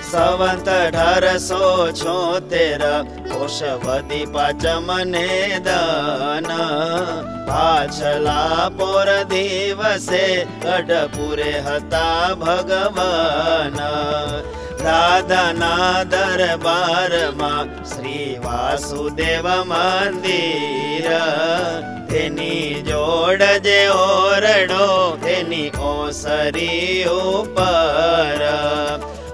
સંવંત 1876 કોષવદી પાંચમને દાન પાછલા પોર દિવસે ગઢપુરે હતા ભગવાન રાધાના દરબારમાં શ્રી વાસુદેવ મંદિર તેની જોડ જે ઓરડો તેની ઓસરી ઉપર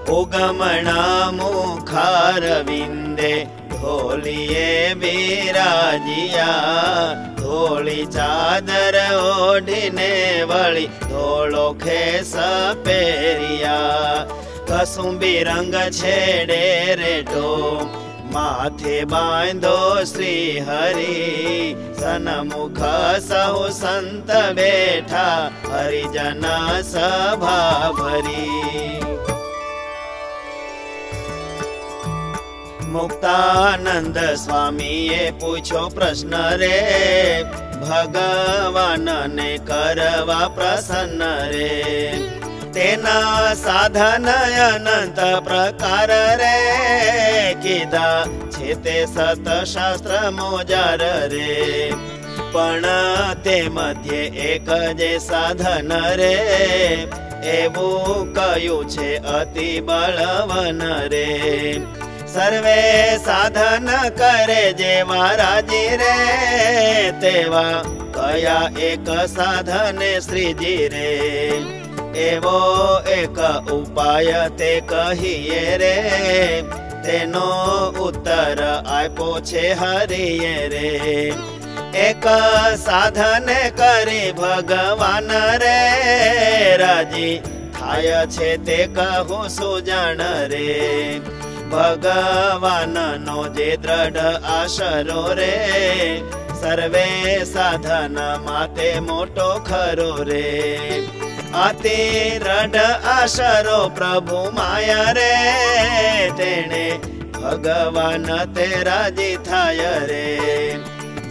ઉગમણા મુખારવિંદે ધોલીએ બિરાજિયા ધોળી ચાદર ઓઢીને વળી ધોળો ખેસ પહેર્યા કસુંબી રંગ છેડે રેટો માથે બાંધો શ્રી હરિ સન્મુખ સહુ સંત બેઠા હરિજન સભા ભરી મુક્તાનંદ સ્વામીએ પૂછ્યો પ્રશ્ન રે ભગવાનને કરવા પ્રસન્ન રે તેના સાધન અનંત પ્રકાર રે કીધા છે તે સતશાસ્ત્ર મોજાર રે પણ તે મધ્યે એક જે સાધન રે એવું કયું છે અતિ બળવન રે સર્વે સાધન કરે જેવા રાજી રે તેવા કયા એક સાધને શ્રીજી રે એવો એક ઉપાય તે કહીએ રે તેનો ઉત્તર આપ્યો છે હરિએ રે એક સાધન કરી ભગવાન રે રાજી થાય છે તે કહું સુજાણ રે ભગવાનનો જે દ્રઢ આશરો રે સર્વે સાધન માતે મોટો ખરો રે અતિ દ્રઢ આશરો પ્રભુ માયા રે તેણે ભગવાન તે રાજી થાય રે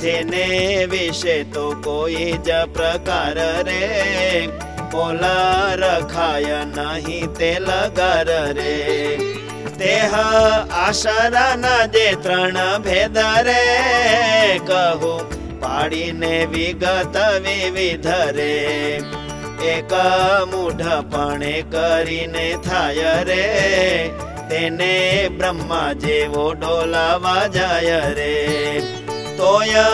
જેને વિશે તો કોઈ જ પ્રકાર રે પોલા રખાય નહીં તે લગાર રે દેહ આશરાના જે ત્રણ ભેદ રે કહું પાડીને વિગત વિવિધ રે એક મૂઢપણે કરીને થાય રે તેને બ્રહ્મા જેવો ડોલાવા જાય રે તોય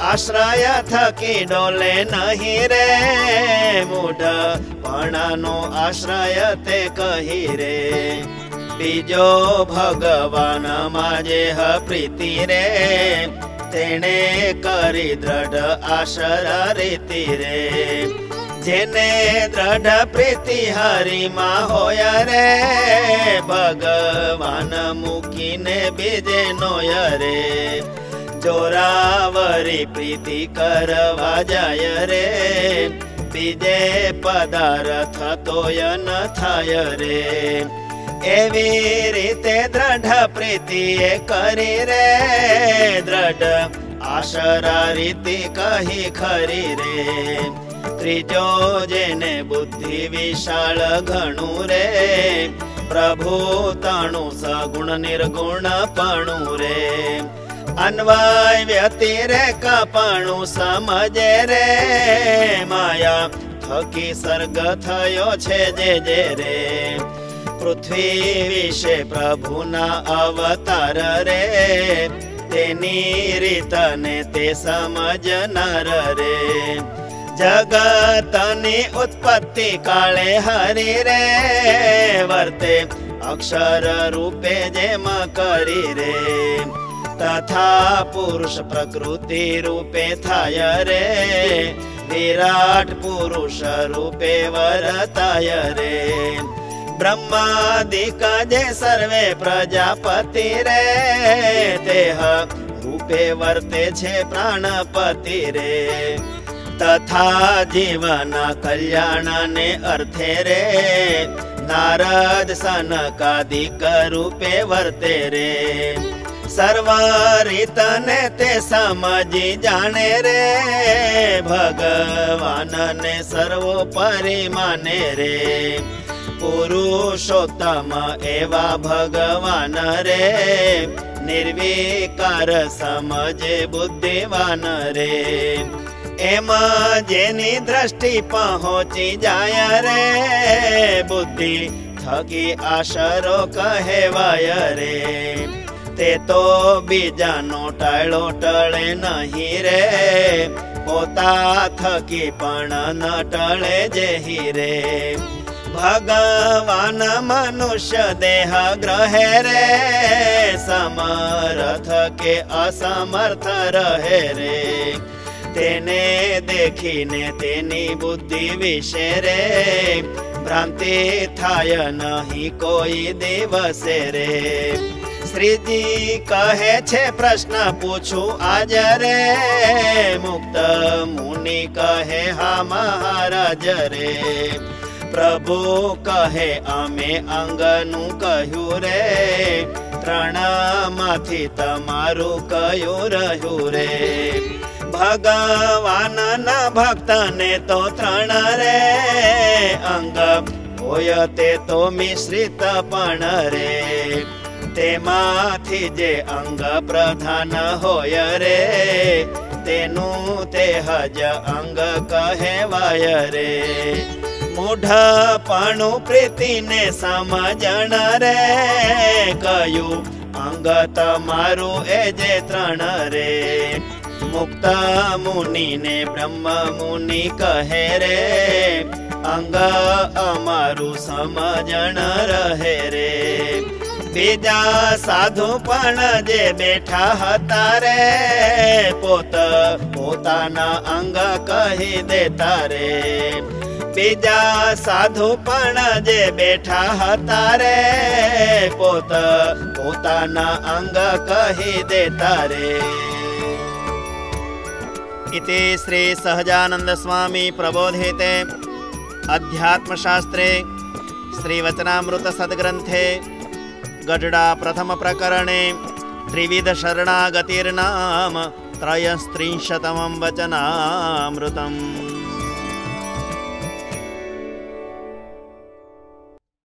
આશ્રય થકી ડોલે નહીં રે મૂઢપણાનો આશ્રય તે કહી રે બીજો ભગવાનમાં જે પ્રીતિ રે તેણે કરી દ્રઢ આશરા રીતિ રે જેને દ્રઢ પ્રીતિ હરિમાં હોય રે ભગવાન મૂકીને બીજે નોય રે જોરાવરી પ્રીતિ કરવા જાય રે બીજે પદાર્થ તોય ન થાય રે એવી રીતે દ્રઢ પ્રીતિ કરી રે દ્રઢ આશરા રીતિ કહી ખરી રે ત્રીજો જેને બુદ્ધિ વિશાળ ઘણું રે પ્રભુ તણું સગુણ નિર્ગુણ પણું રે અન્વય વ્યતિરેક પણું સમજે રે માયા થકી સર્ગ થયો છે જે રે પૃથ્વી વિશે પ્રભુના અવતાર રે તેની રીતને તે સમજનાર રે જગતની ઉત્પત્તિ કાળે હરિ રે વર્તે અક્ષર રૂપે જેમ કરી રે તથા પુરુષ પ્રકૃતિ રૂપે થાય રે વિરાટ પુરુષ રૂપે વર્તાય રે બ્રહ્માદિક જે સર્વે પ્રજાપતિ રે દેહ રૂપે વર્તે છે પ્રાણપતિ રે તથા જીવના કલ્યાણ ને અર્થે રે નારદ સનકાદિક રૂપે વર્તે રે સર્વ રીતને તે સમજી જાણે રે ભગવાન ને સર્વોપરી માને રે પુરુષોત્તમ એવા ભગવાન રે, નિર્વિકાર સમજે બુદ્ધિવાન રે. એમ જેની દ્રષ્ટિ પહોંચી જાય રે, બુદ્ધિ થકી આશરો કહેવાય રે. તે તો બીજાનો ટાળો ટળે નહીં રે, પોતા થકી પણ ન ટળે જેહી રે. ભગવાન મનુષ્ય દેહ ગ્રહે રે, સમર્થ કે અસમર્થ રહે રે. તેને દેખીને તેની બુદ્ધિ વિશે રે, ભ્રાંતિ થાય નહીં કોઈ દિવસે રે. શ્રીજી કહે છે પ્રશ્ન પૂછું આજ રે, મુક્ત મુનિ કહે હા મહારાજ રે. પ્રભુ કહે અમે અંગનું કહ્યું રે, ત્રણમાંથી તમારું કયું રહ્યું રે. ભગવાનના ભક્તને તો ત્રણ રે, અંગ હોય તે તો મિશ્રિત પણ રે. તેમાંથી જે અંગ પ્રધાન હોય રે, તેનું તે જ અંગ કહેવાય રે. મૂઢપણું પ્રીતિને સમજણ રે, કયું અંગ તમારું એ જે ત્રણ રે. મુક્ત મુનિને બ્રહ્મ મુનિ કહે રે, અંગ અમારું સમજણ રહે રે. બીજા સાધુ પણ જે બેઠા હતા રે, પોતાના અંગ કહી દેતા રે. બીજા સાધુ પણ જે બેઠા હતા રે, પોતાના અંગ કહી દેતા રે. इति श्री सहजानंद स्वामी प्रबोधिते अध्यात्मशास्त्रे श्रीवचनामृत सद्ग्रंथे गढडा प्रथम प्रकरणे त्रिविध शरणागतिर्नाम त्रयस्त्रिंशतमं वचनामृतम्.